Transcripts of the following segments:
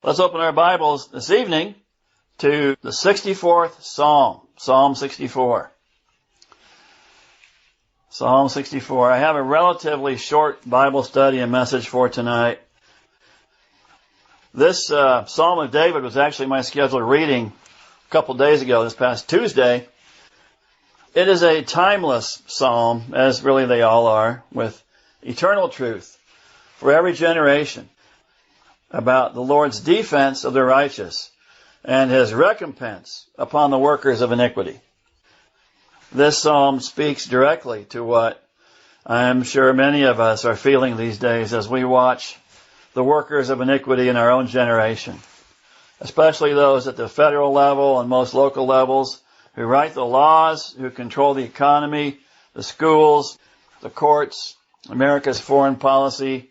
Let's open our Bibles this evening to the 64th Psalm, Psalm 64. Psalm 64. I have a relatively short Bible study and message for tonight. This Psalm of David was actually my scheduled reading a couple days ago, this past Tuesday. It is a timeless psalm, as really they all are, with eternal truth for every generation, about the Lord's defense of the righteous and His recompense upon the workers of iniquity. This psalm speaks directly to what I am sure many of us are feeling these days as we watch the workers of iniquity in our own generation, especially those at the federal level and most local levels who write the laws, who control the economy, the schools, the courts, America's foreign policy,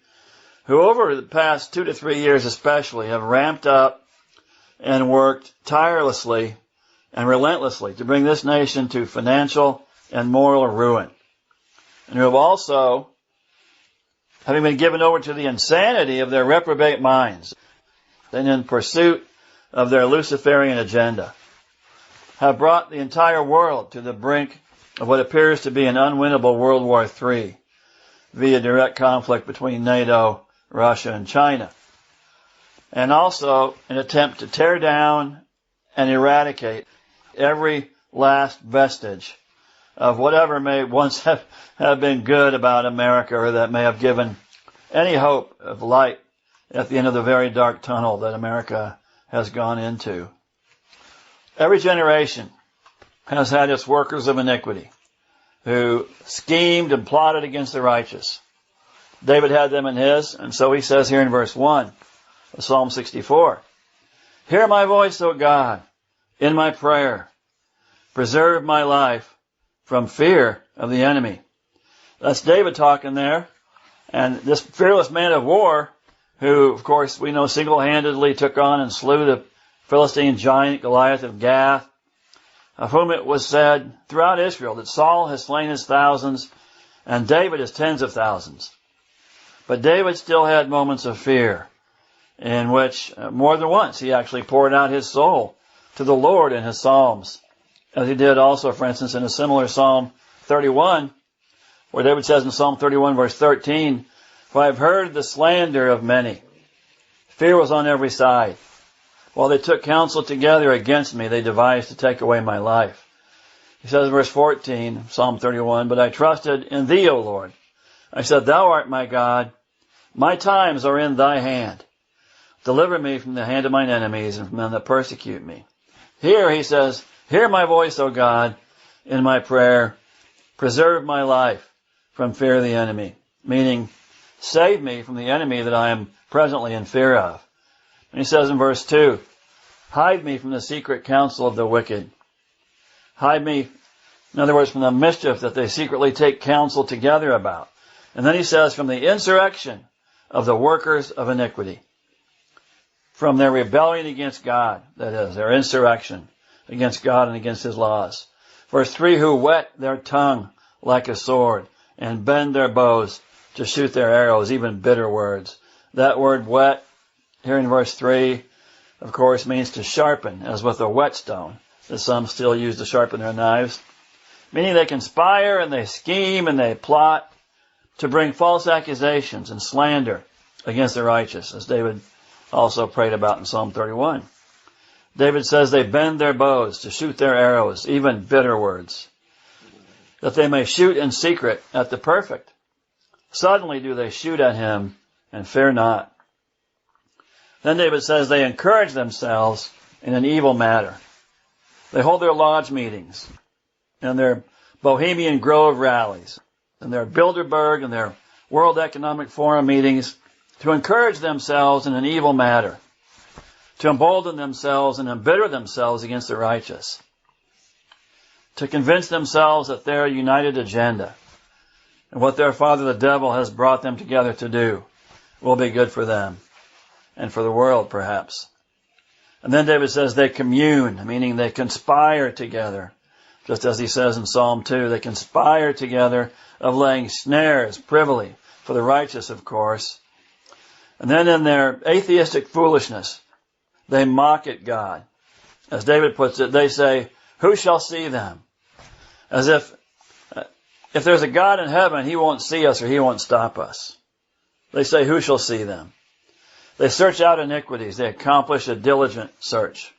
who over the past 2 to 3 years especially have ramped up and worked tirelessly and relentlessly to bring this nation to financial and moral ruin. And who have also, having been given over to the insanity of their reprobate minds and in pursuit of their Luciferian agenda, have brought the entire world to the brink of what appears to be an unwinnable World War III via direct conflict between NATO, Russia, and China. And also an attempt to tear down and eradicate every last vestige of whatever may once have been good about America, or that may have given any hope of light at the end of the very dark tunnel that America has gone into. Every generation has had its workers of iniquity who schemed and plotted against the righteous. David had them in his, and so he says here in verse 1 of Psalm 64, "Hear my voice, O God, in my prayer. Preserve my life from fear of the enemy." That's David talking there. And this fearless man of war, who, of course, we know single-handedly took on and slew the Philistine giant Goliath of Gath, of whom it was said throughout Israel that Saul has slain his thousands and David his tens of thousands. But David still had moments of fear in which more than once he actually poured out his soul to the Lord in his Psalms, as he did also, for instance, in a similar Psalm 31, where David says in Psalm 31 verse 13, "For I have heard the slander of many. Fear was on every side. While they took counsel together against me, they devised to take away my life." He says in verse 14, Psalm 31, "But I trusted in thee, O Lord. I said, thou art my God. My times are in thy hand. Deliver me from the hand of mine enemies and from them that persecute me." Here he says, "Hear my voice, O God, in my prayer. Preserve my life from fear of the enemy." Meaning, save me from the enemy that I am presently in fear of. And he says in verse 2, "Hide me from the secret counsel of the wicked." Hide me, in other words, from the mischief that they secretly take counsel together about. And then he says, from the insurrection of the workers of iniquity. From their rebellion against God, that is, their insurrection against God and against His laws. Verse 3, "Who whet their tongue like a sword and bend their bows to shoot their arrows, even bitter words." That word whet, here in verse 3, of course, means to sharpen, as with a whetstone, that some still use to sharpen their knives. Meaning they conspire and they scheme and they plot to bring false accusations and slander against the righteous, as David also prayed about in Psalm 31. David says they bend their bows to shoot their arrows, even bitter words, that they may shoot in secret at the perfect. Suddenly do they shoot at him and fear not. Then David says they encourage themselves in an evil matter. They hold their lodge meetings and their Bohemian Grove rallies and their Bilderberg and their World Economic Forum meetings to encourage themselves in an evil matter, to embolden themselves and embitter themselves against the righteous, to convince themselves that their united agenda and what their father the devil has brought them together to do will be good for them and for the world, perhaps. And then David says they commune, meaning they conspire together. Just as he says in Psalm 2, they conspire together of laying snares privily for the righteous, of course. And then in their atheistic foolishness, They mock at God. As David puts it, they say, who shall see them? As if there's a God in heaven, he won't see us or he won't stop us. They say, who shall see them? They search out iniquities. They accomplish a diligent search.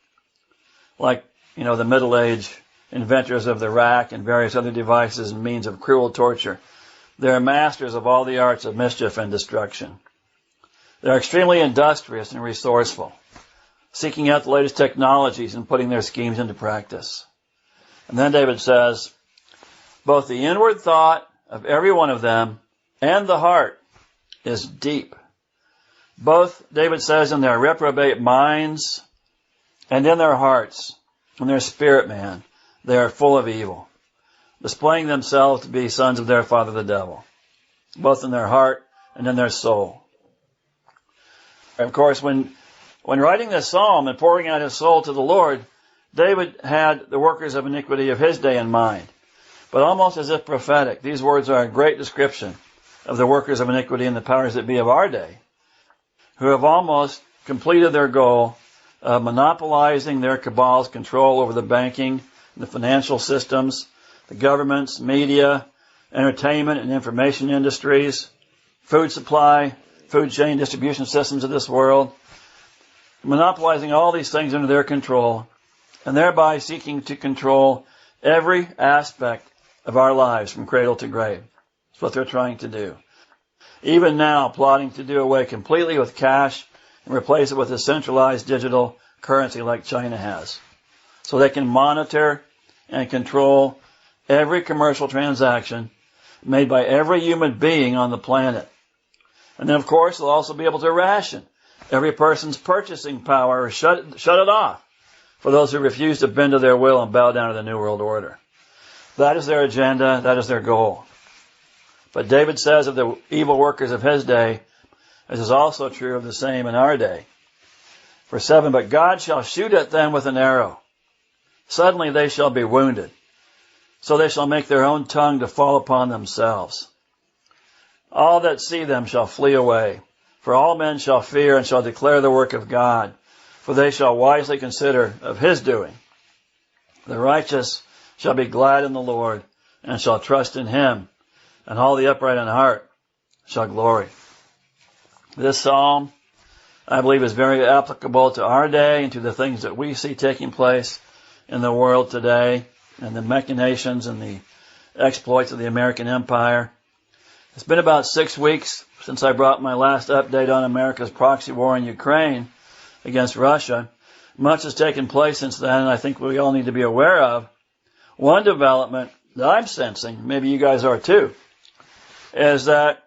Like, the Middle Age inventors of the rack and various other devices and means of cruel torture. They're masters of all the arts of mischief and destruction. They're extremely industrious and resourceful, seeking out the latest technologies and putting their schemes into practice. And then David says, both the inward thought of every one of them and the heart is deep. Both, David says, in their reprobate minds and in their hearts, in their spirit man, they are full of evil, displaying themselves to be sons of their father the devil, both in their heart and in their soul. Of course, when writing this psalm and pouring out his soul to the Lord, David had the workers of iniquity of his day in mind. But almost as if prophetic, these words are a great description of the workers of iniquity and the powers that be of our day, who have almost completed their goal of monopolizing their cabal's control over the banking, the financial systems, the governments, media, entertainment and information industries, food supply, food chain distribution systems of this world, monopolizing all these things under their control, and thereby seeking to control every aspect of our lives from cradle to grave. That's what they're trying to do. Even now, plotting to do away completely with cash and replace it with a centralized digital currency like China has. So they can monitor and control every commercial transaction made by every human being on the planet. And then, of course, they'll also be able to ration every person's purchasing power or shut it off for those who refuse to bend to their will and bow down to the New World Order. That is their agenda. That is their goal. But David says of the evil workers of his day, this is also true of the same in our day. Verse 7, but God shall shoot at them with an arrow. Suddenly they shall be wounded. So they shall make their own tongue to fall upon themselves. All that see them shall flee away. For all men shall fear and shall declare the work of God. For they shall wisely consider of his doing. The righteous shall be glad in the Lord and shall trust in him. And all the upright in heart shall glory. This psalm, I believe, is very applicable to our day and to the things that we see taking place in the world today and the machinations and the exploits of the American empire. It's been about 6 weeks since I brought my last update on America's proxy war in Ukraine against Russia. Much has taken place since then, and I think we all need to be aware of. One development that I'm sensing, maybe you guys are too, is that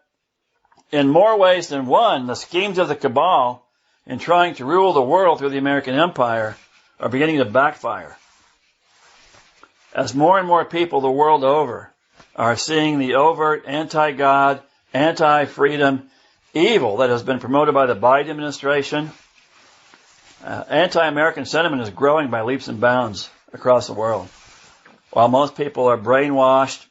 in more ways than one, the schemes of the cabal in trying to rule the world through the American empire are beginning to backfire. As more and more people the world over are seeing the overt anti-God, anti-freedom evil that has been promoted by the Biden administration, anti-American sentiment is growing by leaps and bounds across the world. While most people are brainwashed,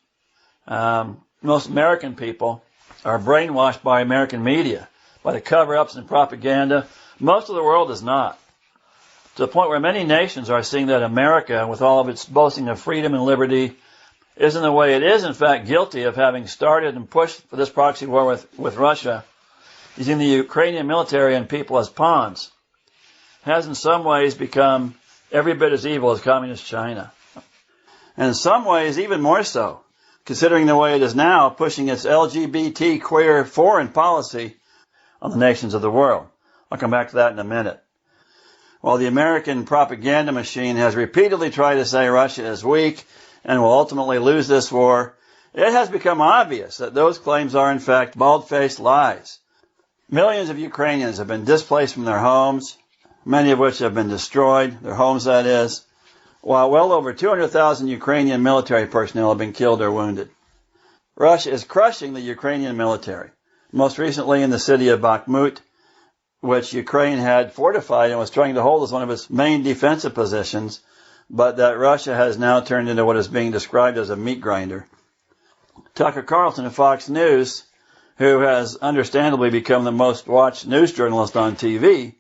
most American people are brainwashed by American media, by the cover-ups and propaganda. Most of the world is not. To the point where many nations are seeing that America, with all of its boasting of freedom and liberty, isn't the way it is, in fact, guilty of having started and pushed for this proxy war with Russia, using the Ukrainian military and people as pawns. It has in some ways become every bit as evil as communist China. And in some ways, even more so, considering the way it is now pushing its LGBT queer foreign policy on the nations of the world. I'll come back to that in a minute. While the American propaganda machine has repeatedly tried to say Russia is weak and will ultimately lose this war, it has become obvious that those claims are in fact bald-faced lies. Millions of Ukrainians have been displaced from their homes, many of which have been destroyed, their homes that is, while well over 200,000 Ukrainian military personnel have been killed or wounded. Russia is crushing the Ukrainian military, most recently in the city of Bakhmut, which Ukraine had fortified and was trying to hold as one of its main defensive positions, but that Russia has now turned into what is being described as a meat grinder. Tucker Carlson of Fox News, who has understandably become the most watched news journalist on TV,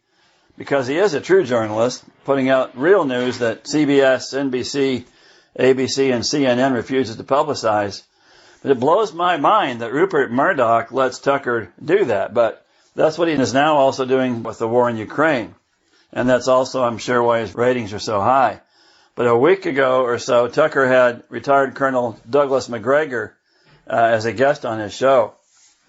because he is a true journalist, putting out real news that CBS, NBC, ABC, and CNN refuses to publicize. But it blows my mind that Rupert Murdoch lets Tucker do that. But that's what he is now also doing with the war in Ukraine. And that's also, I'm sure, why his ratings are so high. But a week ago or so, Tucker had retired Colonel Douglas Macgregor as a guest on his show.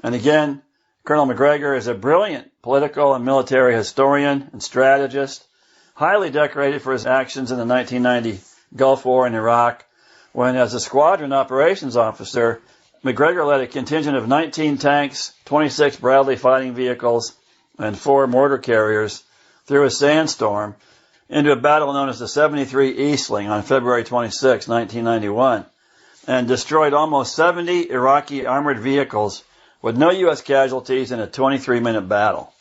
And again, Colonel Macgregor is a brilliant political and military historian and strategist, highly decorated for his actions in the 1990 Gulf War in Iraq, when as a squadron operations officer, Macgregor led a contingent of 19 tanks, 26 Bradley fighting vehicles, and 4 mortar carriers through a sandstorm into a battle known as the 73 Eastling on February 26, 1991, and destroyed almost 70 Iraqi armored vehicles with no U.S. casualties in a 23-minute battle.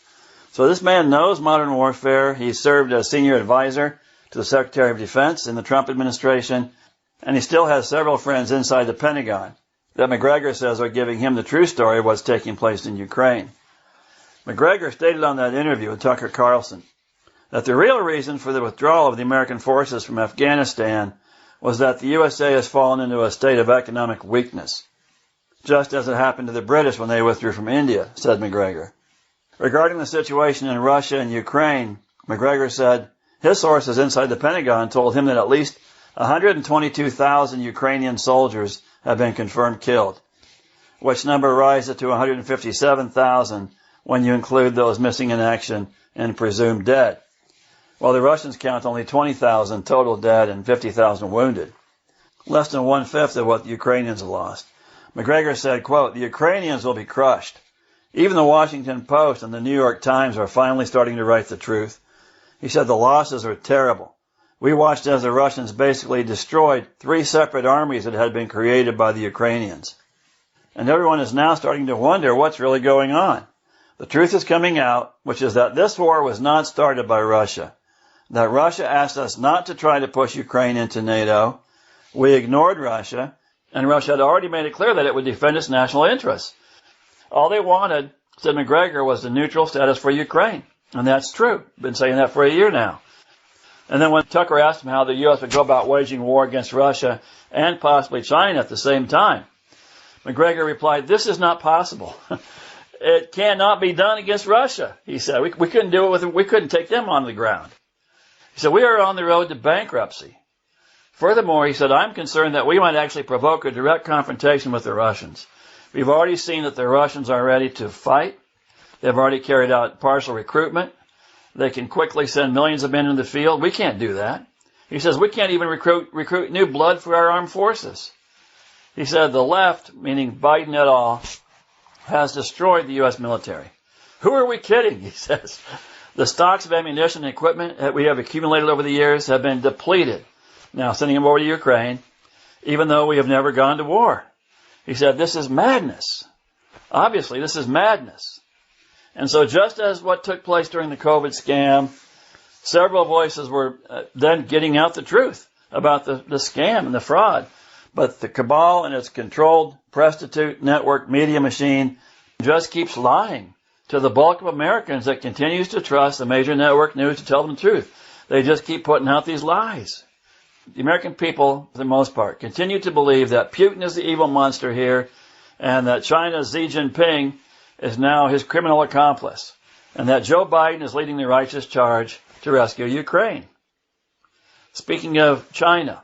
So this man knows modern warfare. He served as senior advisor to the Secretary of Defense in the Trump administration, and he still has several friends inside the Pentagon that Macgregor says are giving him the true story of what's taking place in Ukraine. Macgregor stated on that interview with Tucker Carlson that the real reason for the withdrawal of the American forces from Afghanistan was that the USA has fallen into a state of economic weakness, just as it happened to the British when they withdrew from India, said Macgregor. Regarding the situation in Russia and Ukraine, Macgregor said his sources inside the Pentagon told him that at least 122,000 Ukrainian soldiers have been confirmed killed, which number rises to 157,000 when you include those missing in action and presumed dead, while the Russians count only 20,000 total dead and 50,000 wounded, less than one-fifth of what the Ukrainians have lost. Macgregor said, quote, "The Ukrainians will be crushed. Even the Washington Post and the New York Times are finally starting to write the truth." He said the losses are terrible. "We watched as the Russians basically destroyed 3 separate armies that had been created by the Ukrainians. And everyone is now starting to wonder what's really going on. The truth is coming out, which is that this war was not started by Russia, that Russia asked us not to try to push Ukraine into NATO. We ignored Russia, and Russia had already made it clear that it would defend its national interests. All they wanted," said Macgregor, "was the neutral status for Ukraine." And that's true. Been saying that for a year now. And then when Tucker asked him how the U.S. would go about waging war against Russia and possibly China at the same time, Macgregor replied, "This is not possible. It cannot be done against Russia," he said. We couldn't do it we couldn't take them on the ground. He said, "We are on the road to bankruptcy. Furthermore," he said, "I'm concerned that we might actually provoke a direct confrontation with the Russians. We've already seen that the Russians are ready to fight. They've already carried out partial recruitment. They can quickly send millions of men into the field. We can't do that." He says, "We can't even recruit new blood for our armed forces." He said, "The left," meaning Biden et al., "has destroyed the U.S. military." Who are we kidding? He says. "The stocks of ammunition and equipment that we have accumulated over the years have been depleted. Now sending them over to Ukraine, even though we have never gone to war." He said, "This is madness. Obviously, this is madness." And so just as what took place during the COVID scam, several voices were then getting out the truth about the scam and the fraud. But the cabal and its controlled prostitute network media machine just keeps lying to the bulk of Americans that continues to trust the major network news to tell them the truth. They just keep putting out these lies. The American people, for the most part, continue to believe that Putin is the evil monster here and that China's Xi Jinping is now his criminal accomplice and that Joe Biden is leading the righteous charge to rescue Ukraine. Speaking of China,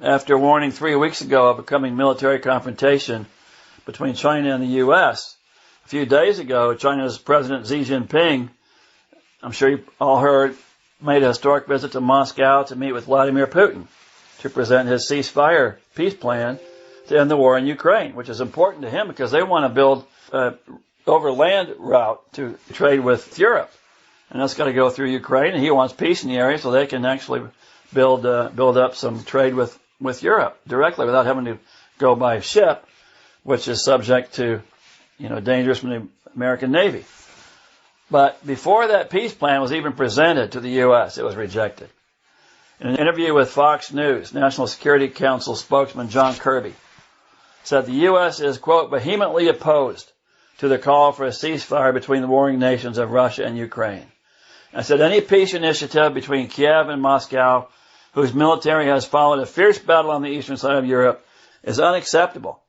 after warning 3 weeks ago of a coming military confrontation between China and the U.S., a few days ago, China's President Xi Jinping, I'm sure you all heard, made a historic visit to Moscow to meet with Vladimir Putin to present his ceasefire peace plan to end the war in Ukraine, which is important to him because they want to build an overland route to trade with Europe. And that's got to go through Ukraine, and he wants peace in the area so they can actually build up some trade with Europe directly without having to go by ship, which is subject to, dangers from the American Navy. But before that peace plan was even presented to the U.S., it was rejected. In an interview with Fox News, National Security Council spokesman John Kirby said the U.S. is, quote, vehemently opposed to the call for a ceasefire between the warring nations of Russia and Ukraine. I said, any peace initiative between Kiev and Moscow, whose military has followed a fierce battle on the eastern side of Europe, is unacceptable.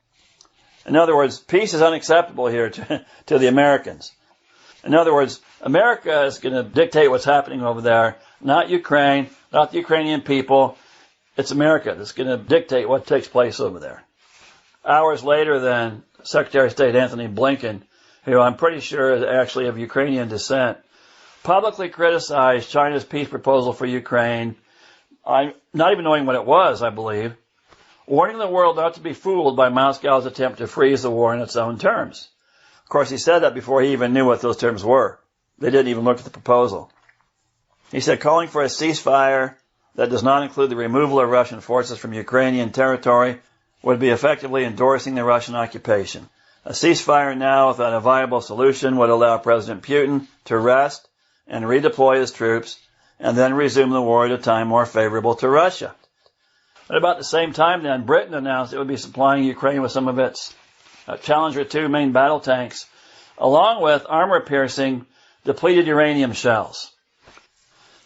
In other words, peace is unacceptable here to the Americans. In other words, America is going to dictate what's happening over there, not Ukraine, not the Ukrainian people. It's America that's going to dictate what takes place over there. Hours later, then, Secretary of State Anthony Blinken, who I'm pretty sure is actually of Ukrainian descent, publicly criticized China's peace proposal for Ukraine, not even knowing what it was, I believe, warning the world not to be fooled by Moscow's attempt to freeze the war in its own terms. Of course, he said that before he even knew what those terms were. They didn't even look at the proposal. He said calling for a ceasefire that does not include the removal of Russian forces from Ukrainian territory would be effectively endorsing the Russian occupation. A ceasefire now without a viable solution would allow President Putin to rest and redeploy his troops and then resume the war at a time more favorable to Russia. At about the same time then, Britain announced it would be supplying Ukraine with some of its Challenger 2 main battle tanks, along with armor-piercing depleted uranium shells.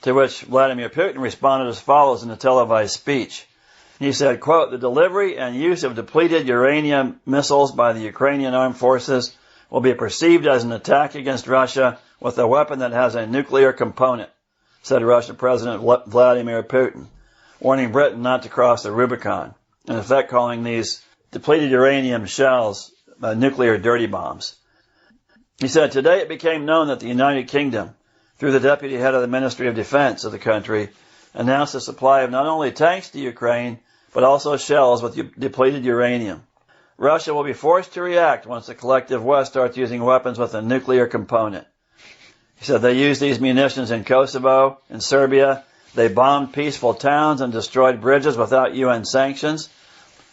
To which Vladimir Putin responded as follows in a televised speech. He said, quote, the delivery and use of depleted uranium missiles by the Ukrainian armed forces will be perceived as an attack against Russia with a weapon that has a nuclear component, said Russian President Vladimir Putin, warning Britain not to cross the Rubicon, in effect calling these depleted uranium shells nuclear dirty bombs. He said, today it became known that the United Kingdom, through the deputy head of the Ministry of Defense of the country, announced a supply of not only tanks to Ukraine, but also shells with depleted uranium. Russia will be forced to react once the collective West starts using weapons with a nuclear component. He said they used these munitions in Kosovo, in Serbia. They bombed peaceful towns and destroyed bridges without UN sanctions.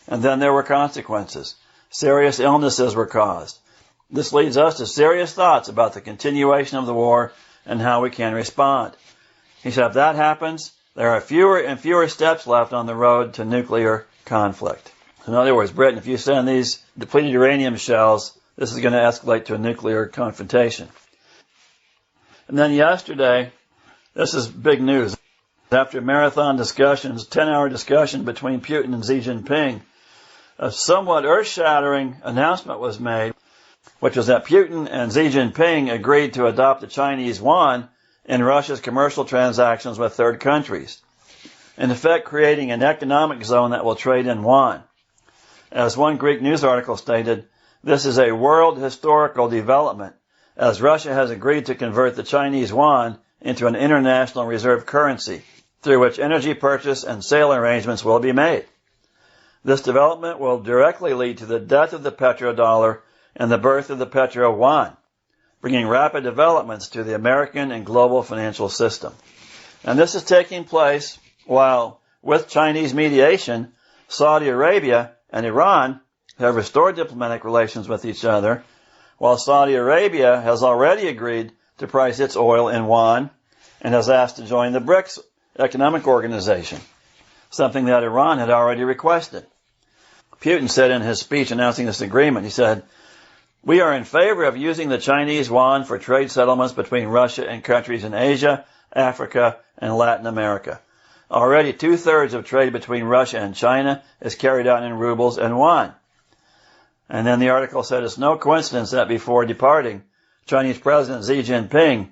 And then there were consequences. Serious illnesses were caused. This leads us to serious thoughts about the continuation of the war and how we can respond. He said if that happens, there are fewer and fewer steps left on the road to nuclear conflict. In other words, Britain, if you send these depleted uranium shells, this is going to escalate to a nuclear confrontation. And then yesterday, this is big news. After marathon discussions, 10-hour discussion between Putin and Xi Jinping, a somewhat earth-shattering announcement was made, which was that Putin and Xi Jinping agreed to adopt the Chinese yuan in Russia's commercial transactions with third countries, in effect creating an economic zone that will trade in yuan. As one Greek news article stated, this is a world historical development, as Russia has agreed to convert the Chinese yuan into an international reserve currency, through which energy purchase and sale arrangements will be made. This development will directly lead to the death of the petrodollar and the birth of the petro-yuan, bringing rapid developments to the American and global financial system. And this is taking place while, with Chinese mediation, Saudi Arabia and Iran have restored diplomatic relations with each other, while Saudi Arabia has already agreed to price its oil in yuan and has asked to join the BRICS economic organization, something that Iran had already requested. Putin said in his speech announcing this agreement, he said, we are in favor of using the Chinese yuan for trade settlements between Russia and countries in Asia, Africa, and Latin America. Already 2/3 of trade between Russia and China is carried out in rubles and yuan. And then the article said it's no coincidence that before departing, Chinese President Xi Jinping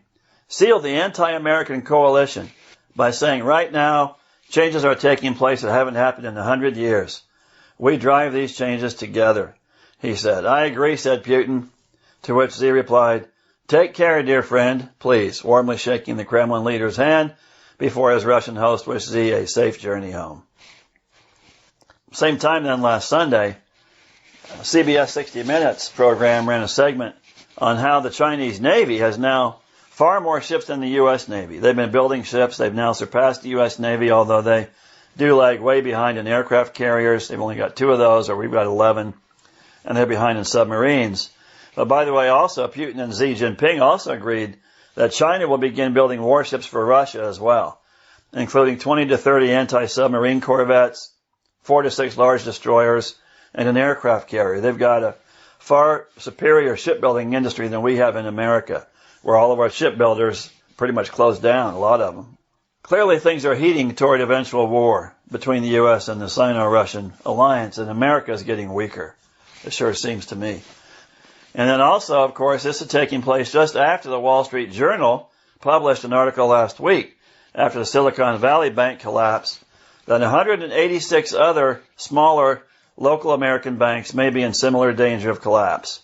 sealed the anti-American coalition by saying right now, changes are taking place that haven't happened in 100 years. We drive these changes together, he said. I agree, said Putin, to which Xi replied, take care, dear friend, please, warmly shaking the Kremlin leader's hand before his Russian host wished Xi a safe journey home. Same time then last Sunday, CBS 60 Minutes program ran a segment on how the Chinese Navy has now far more ships than the U.S. Navy. They've been building ships. They've now surpassed the U.S. Navy, although they do lag way behind in aircraft carriers. They've only got 2 of those, or we've got 11, and they're behind in submarines. But by the way, also, Putin and Xi Jinping also agreed that China will begin building warships for Russia as well, including 20 to 30 anti-submarine corvettes, 4 to 6 large destroyers, and an aircraft carrier. They've got a far superior shipbuilding industry than we have in America, where all of our shipbuilders pretty much closed down, a lot of them. Clearly things are heating toward eventual war between the U.S. and the Sino-Russian alliance, and America is getting weaker. It sure seems to me. And then also, of course, this is taking place just after the Wall Street Journal published an article last week, after the Silicon Valley Bank collapse, that 186 other smaller local American banks may be in similar danger of collapse.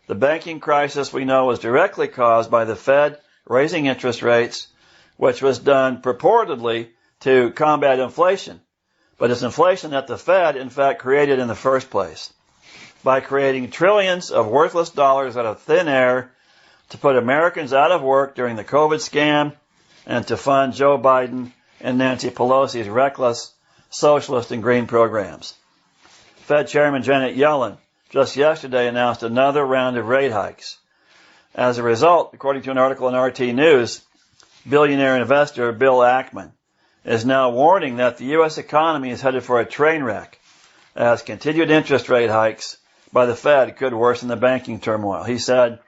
The banking crisis, we know, was directly caused by the Fed raising interest rates, which was done purportedly to combat inflation. But it's inflation that the Fed, in fact, created in the first place, by creating trillions of worthless dollars out of thin air to put Americans out of work during the COVID scam and to fund Joe Biden and Nancy Pelosi's reckless socialist and green programs. Fed Chairman Janet Yellen just yesterday announced another round of rate hikes. As a result, according to an article in RT News, billionaire investor Bill Ackman is now warning that the U.S. economy is headed for a train wreck, as continued interest rate hikes by the Fed could worsen the banking turmoil. He said,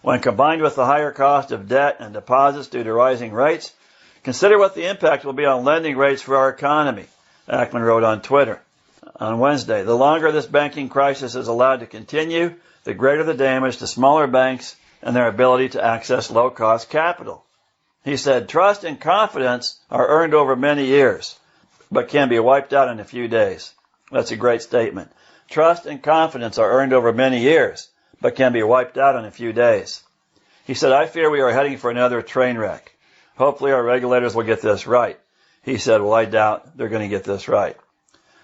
when combined with the higher cost of debt and deposits due to rising rates, consider what the impact will be on lending rates for our economy, Ackman wrote on Twitter on Wednesday. The longer this banking crisis is allowed to continue, the greater the damage to smaller banks and their ability to access low-cost capital. He said, trust and confidence are earned over many years, but can be wiped out in a few days. That's a great statement. Trust and confidence are earned over many years, but can be wiped out in a few days. He said, I fear we are heading for another train wreck. Hopefully our regulators will get this right. He said, well, I doubt they're going to get this right.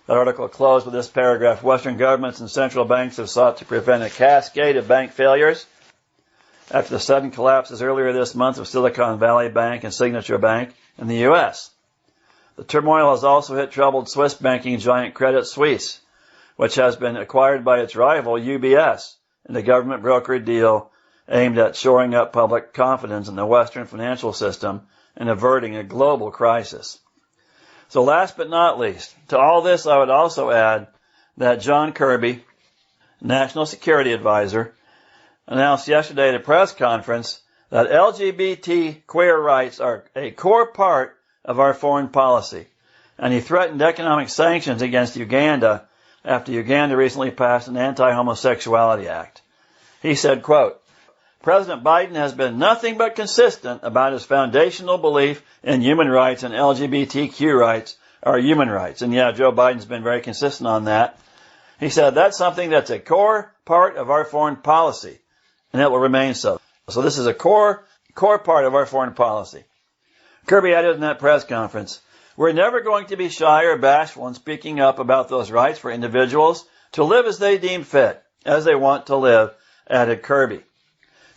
That article closed with this paragraph. Western governments and central banks have sought to prevent a cascade of bank failures after the sudden collapses earlier this month of Silicon Valley Bank and Signature Bank in the U.S. The turmoil has also hit troubled Swiss banking giant Credit Suisse, which has been acquired by its rival UBS in a government-brokered deal aimed at shoring up public confidence in the Western financial system and averting a global crisis. So last but not least, to all this I would also add that John Kirby, National Security Advisor, announced yesterday at a press conference that LGBT queer rights are a core part of our foreign policy, and he threatened economic sanctions against Uganda after Uganda recently passed an anti-homosexuality act. He said, quote, President Biden has been nothing but consistent about his foundational belief in human rights, and LGBTQ rights are human rights. And yeah, Joe Biden's been very consistent on that. He said that's something that's a core part of our foreign policy, and it will remain so. So this is a core part of our foreign policy. Kirby added in that press conference, we're never going to be shy or bashful in speaking up about those rights for individuals to live as they deem fit, as they want to live, added Kirby.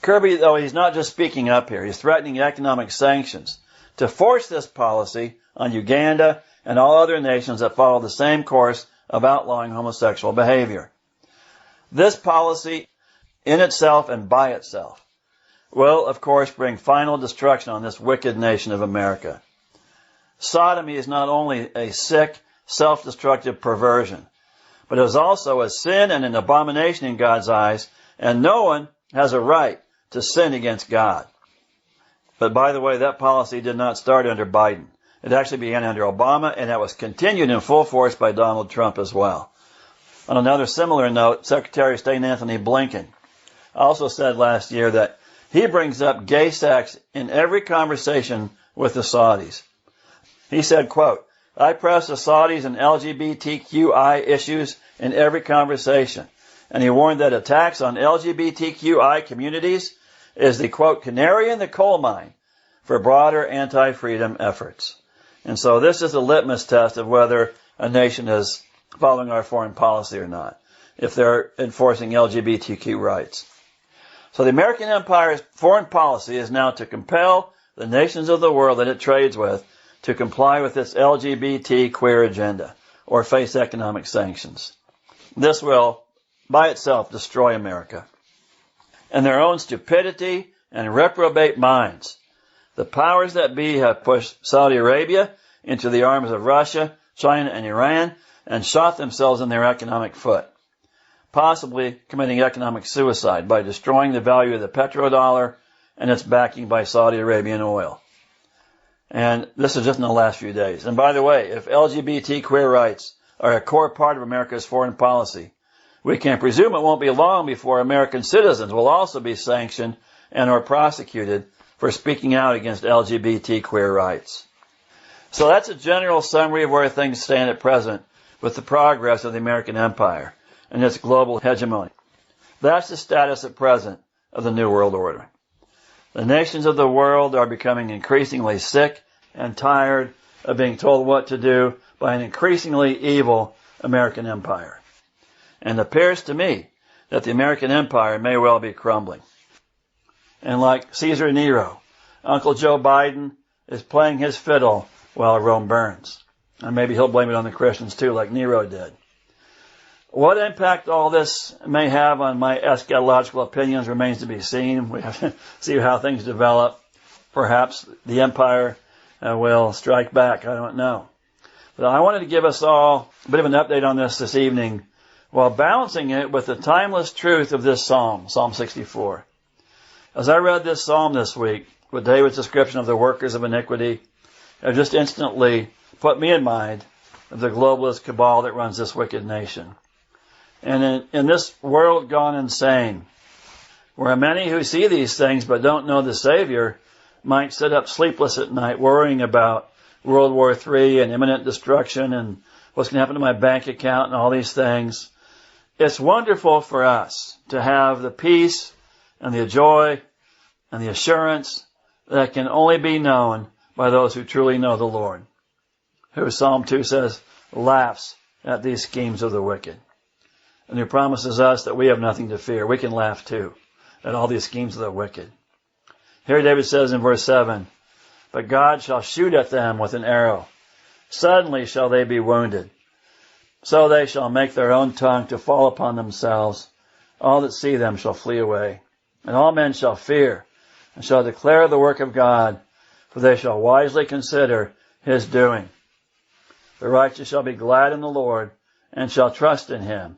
Kirby, though, he's not just speaking up here. He's threatening economic sanctions to force this policy on Uganda and all other nations that follow the same course of outlawing homosexual behavior. This policy, in itself and by itself, will, of course, bring final destruction on this wicked nation of America. Sodomy is not only a sick, self-destructive perversion, but it is also a sin and an abomination in God's eyes, and no one has a right to sin against God. But by the way, that policy did not start under Biden. It actually began under Obama, and that was continued in full force by Donald Trump as well. On another similar note, Secretary of State Anthony Blinken also said last year that he brings up gay sex in every conversation with the Saudis. He said, quote, I press the Saudis and LGBTQI issues in every conversation. And he warned that attacks on LGBTQI communities is the, quote, canary in the coal mine for broader anti-freedom efforts. And so this is a litmus test of whether a nation is following our foreign policy or not, if they're enforcing LGBTQ rights. So the American empire's foreign policy is now to compel the nations of the world that it trades with to comply with its LGBT queer agenda or face economic sanctions. This will, by itself, destroy America. In their own stupidity and reprobate minds, the powers that be have pushed Saudi Arabia into the arms of Russia, China, and Iran and shot themselves in their economic foot, possibly committing economic suicide by destroying the value of the petrodollar and its backing by Saudi Arabian oil. And this is just in the last few days. And by the way, if LGBT queer rights are a core part of America's foreign policy, we can presume it won't be long before American citizens will also be sanctioned and or prosecuted for speaking out against LGBT queer rights. So that's a general summary of where things stand at present with the progress of the American empire and its global hegemony. That's the status at present of the New World Order. The nations of the world are becoming increasingly sick and tired of being told what to do by an increasingly evil American empire. And it appears to me that the American empire may well be crumbling. And like Caesar Nero, Uncle Joe Biden is playing his fiddle while Rome burns. And maybe he'll blame it on the Christians too, like Nero did. What impact all this may have on my eschatological opinions remains to be seen. We have to see how things develop. Perhaps the empire will strike back. I don't know. But I wanted to give us all a bit of an update on this evening while balancing it with the timeless truth of this psalm, Psalm 64. As I read this psalm this week, with David's description of the workers of iniquity, it just instantly put me in mind of the globalist cabal that runs this wicked nation. And in this world gone insane, where many who see these things but don't know the Savior might sit up sleepless at night worrying about World War III and imminent destruction and what's going to happen to my bank account and all these things, it's wonderful for us to have the peace and the joy and the assurance that can only be known by those who truly know the Lord, who Psalm 2 says laughs at these schemes of the wicked, and who promises us that we have nothing to fear. We can laugh too at all these schemes of the wicked. Here David says in verse 7, "But God shall shoot at them with an arrow. Suddenly shall they be wounded. So they shall make their own tongue to fall upon themselves. All that see them shall flee away. And all men shall fear, and shall declare the work of God, for they shall wisely consider his doing. The righteous shall be glad in the Lord, and shall trust in him.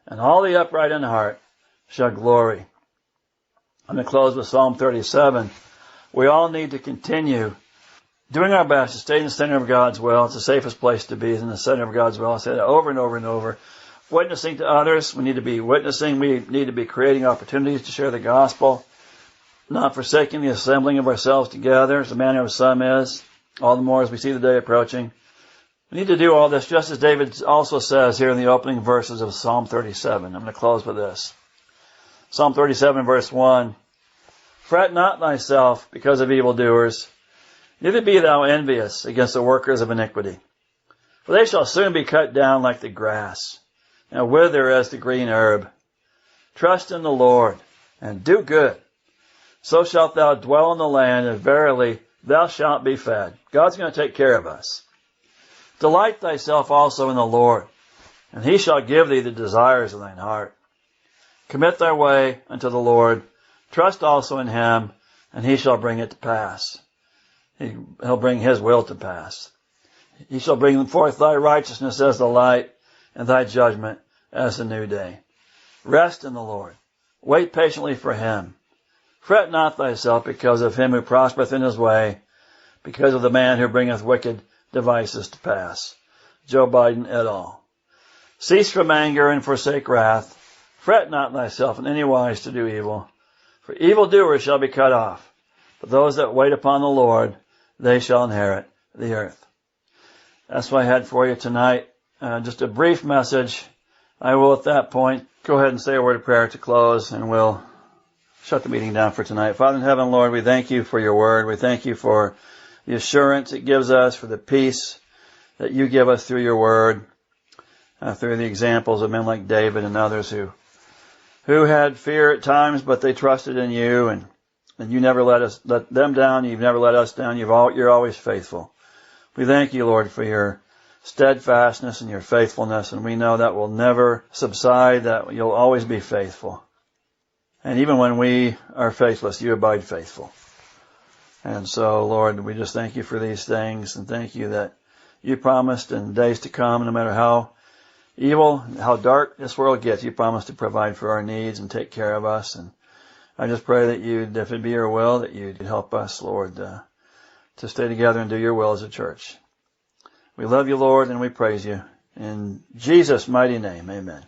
And all the upright in heart shall glory." I'm going to close with Psalm 37. We all need to continue doing our best to stay in the center of God's will. It's the safest place to be, is in the center of God's will. I say that over and over and over. Witnessing to others. We need to be witnessing. We need to be creating opportunities to share the gospel. Not forsaking the assembling of ourselves together, as the manner of some is, all the more as we see the day approaching. We need to do all this just as David also says here in the opening verses of Psalm 37. I'm going to close with this. Psalm 37 verse 1. "Fret not thyself because of evildoers, neither be thou envious against the workers of iniquity. For they shall soon be cut down like the grass, and wither as the green herb. Trust in the Lord, and do good. So shalt thou dwell in the land, and verily thou shalt be fed." God's going to take care of us. "Delight thyself also in the Lord, and he shall give thee the desires of thine heart. Commit thy way unto the Lord. Trust also in him, and he shall bring it to pass." He'll bring his will to pass. "He shall bring forth thy righteousness as the light, and thy judgment as the new day. Rest in the Lord. Wait patiently for him. Fret not thyself because of him who prospereth in his way, because of the man who bringeth wicked devices to pass." Joe Biden et al. "Cease from anger and forsake wrath. Fret not thyself in any wise to do evil. For evildoers shall be cut off. But those that wait upon the Lord, they shall inherit the earth." That's what I had for you tonight. Just a brief message. I will at that point go ahead and say a word of prayer to close, and we'll shut the meeting down for tonight. Father in heaven, Lord, we thank you for your word. We thank you for the assurance it gives us, for the peace that you give us through your word, through the examples of men like David and others who had fear at times, but they trusted in you, and you never let them down. You've never let us down. You're always faithful. We thank you, Lord, for your steadfastness and your faithfulness, and we know that will never subside, that you'll always be faithful. And even when we are faithless, you abide faithful. And so, Lord, we just thank you for these things, and thank you that you promised in days to come, no matter how evil, how dark this world gets, you promise to provide for our needs and take care of us. And I just pray that you'd, if it be your will, that you'd help us, Lord, to stay together and do your will as a church. We love you, Lord, and we praise you. In Jesus' mighty name, amen.